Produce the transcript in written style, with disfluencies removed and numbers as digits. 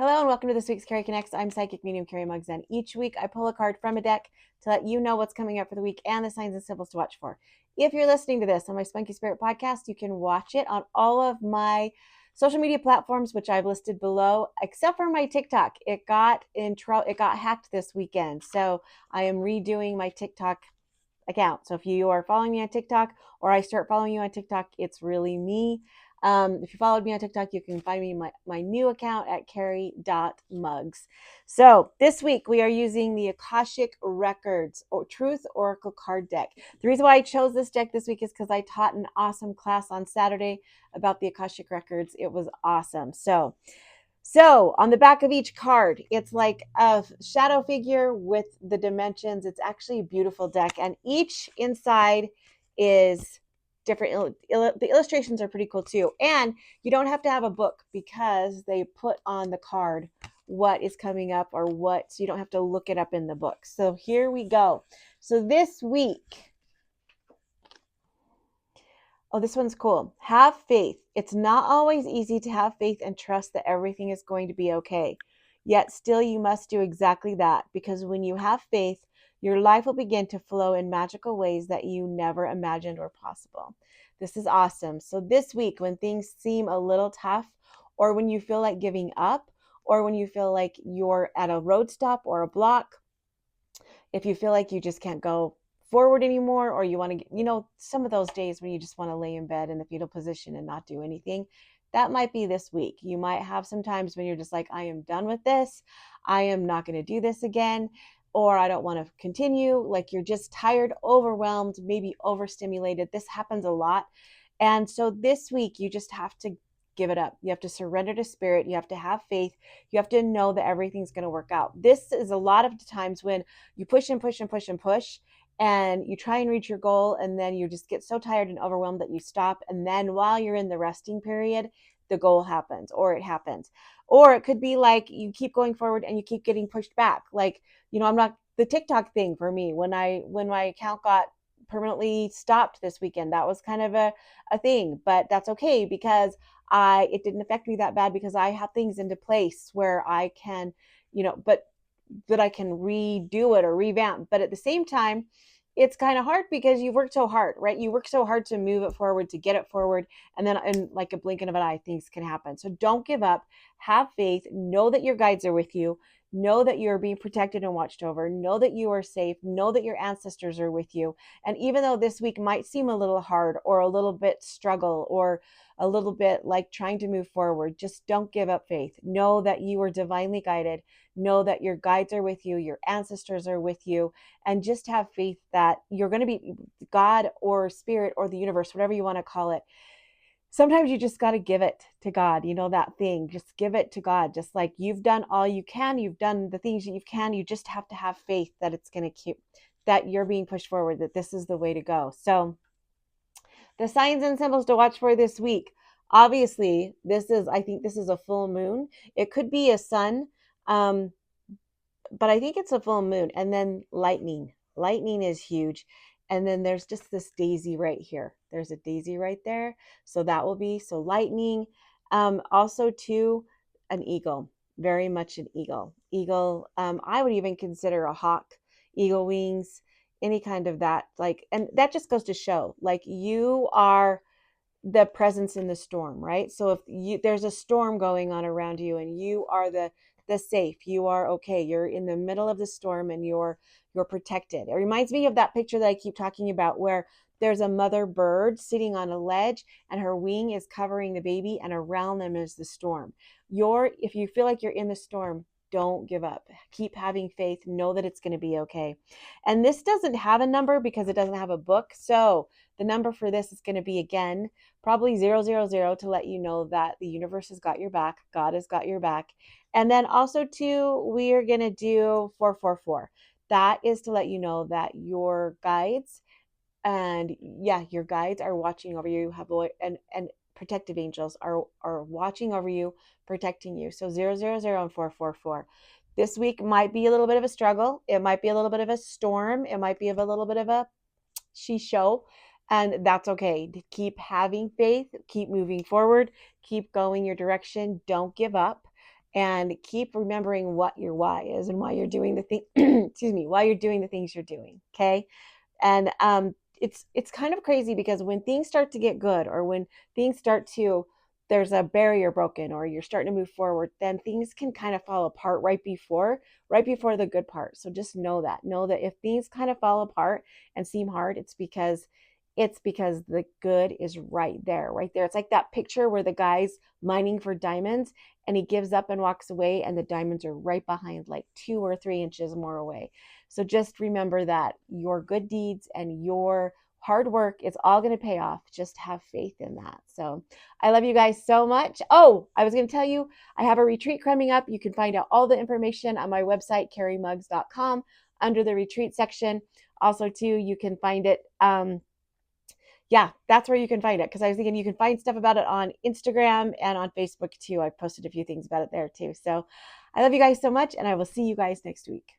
Hello and welcome to this week's Cari Connects. I'm Psychic Medium Cari Mugz, and each week I pull a card from a deck to let you know what's coming up for the week and the signs and symbols to watch for. If you're listening to this on my Spunky Spirit podcast, you can watch it on all of my social media platforms, which I've listed below, except for my TikTok. It got hacked this weekend, so I am redoing my TikTok account. So if you are following me on TikTok or I start following you on TikTok, it's really me. If you followed me on TikTok, you can find me my new account at cari.mugz. So this week we are using the Akashic Records or Truth Oracle card deck. The reason why I chose this deck this week is because I taught an awesome class on Saturday about the Akashic Records. It was awesome. So on the back of each card, it's like a shadow figure with the dimensions. It's actually a beautiful deck, and each inside is different. The illustrations are pretty cool too, and you don't have to have a book because they put on the card what is coming up or what, so you don't have to look it up in the book. So here we go. So this week, oh, this one's cool. Have faith. It's not always easy to have faith and trust that everything is going to be okay. Yet still you must do exactly that, because when you have faith, your life will begin to flow in magical ways that you never imagined were possible. This is awesome. So this week, when things seem a little tough, or when you feel like giving up, or when you feel like you're at a road stop or a block, if you feel like you just can't go forward anymore, or you want to, some of those days when you just want to lay in bed in the fetal position and not do anything, that might be this week. You might have some times when you're just like, I am done with this. I am not going to do this again, or I don't want to continue. Like you're just tired, overwhelmed, maybe overstimulated. This happens a lot. And so this week, you just have to give it up. You have to surrender to spirit. You have to have faith. You have to know that everything's going to work out. This is a lot of times when you push and push and push and push, and you try and reach your goal, and then you just get so tired and overwhelmed that you stop. And then while you're in the resting period, the goal happens, or it happens. Or it could be like you keep going forward and you keep getting pushed back. Like, I'm not, the TikTok thing for me, when my account got permanently stopped this weekend, that was kind of a thing, but that's okay, because it didn't affect me that bad, because I have things into place where I can, but that I can redo it or revamp. But at the same time, it's kind of hard because you've worked so hard, right? You work so hard to move it forward, to get it forward. And then in like a blink of an eye, things can happen. So don't give up. Have faith. Know that your guides are with you. Know that you're being protected and watched over. Know that you are safe. Know that your ancestors are with you. And even though this week might seem a little hard or a little bit struggle or a little bit like trying to move forward, just don't give up faith. Know that you are divinely guided. Know that your guides are with you, your ancestors are with you, and just have faith that you're going to be, God or spirit or the universe, whatever you want to call it. Sometimes you just got to give it to God, that thing, just give it to God. Just like you've done all you can, you've done the things that you can, you just have to have faith that it's going to keep, that you're being pushed forward, that this is the way to go. So the signs and symbols to watch for this week. Obviously, I think this is a full moon. It could be a sun, but I think it's a full moon. And then lightning. Lightning is huge. And then there's just this daisy right here. There's a daisy right there. So that will be, so lightning. Also too, an eagle. Very much an eagle. Eagle, I would even consider a hawk, eagle wings, any kind of that. Like, and that just goes to show, like, you are the presence in the storm, right? So if there's a storm going on around you and you are the safe, you are okay, you're in the middle of the storm and you're protected. It reminds me of that picture that I keep talking about, where there's a mother bird sitting on a ledge and her wing is covering the baby, and around them is the storm. If you feel like you're in the storm, don't give up. Keep having faith. Know that it's going to be okay. And this doesn't have a number because it doesn't have a book. So the number for this is going to be, again, probably 000, to let you know that the universe has got your back. God has got your back. And then also too, we are going to do 444. That is to let you know that your guides, and your guides are watching over you. And protective angels are watching over you, protecting you. So 000 and 444. This week might be a little bit of a struggle. It might be a little bit of a storm. It might be a little bit of a show. And that's okay. Keep having faith, keep moving forward, keep going your direction. Don't give up. and keep remembering what your why is and why you're doing the thing, excuse me, why you're doing the things you're doing. Okay. And it's kind of crazy because when things start to get good, or when things start to, there's a barrier broken, or you're starting to move forward, then things can kind of fall apart right before the good part. So just know that if things kind of fall apart and seem hard, it's because the good is right there. It's like that picture where the guy's mining for diamonds and he gives up and walks away, and the diamonds are right behind, like 2 or 3 inches more away. So just remember that your good deeds and your hard work is all going to pay off. Just have faith in that. So I love you guys so much. Oh, I was going to tell you, I have a retreat coming up. You can find out all the information on my website, carimugz.com, under the retreat section. Also, too, you can find it. Yeah, that's where you can find it, because I was thinking you can find stuff about it on Instagram and on Facebook too. I've posted a few things about it there too. So I love you guys so much, and I will see you guys next week.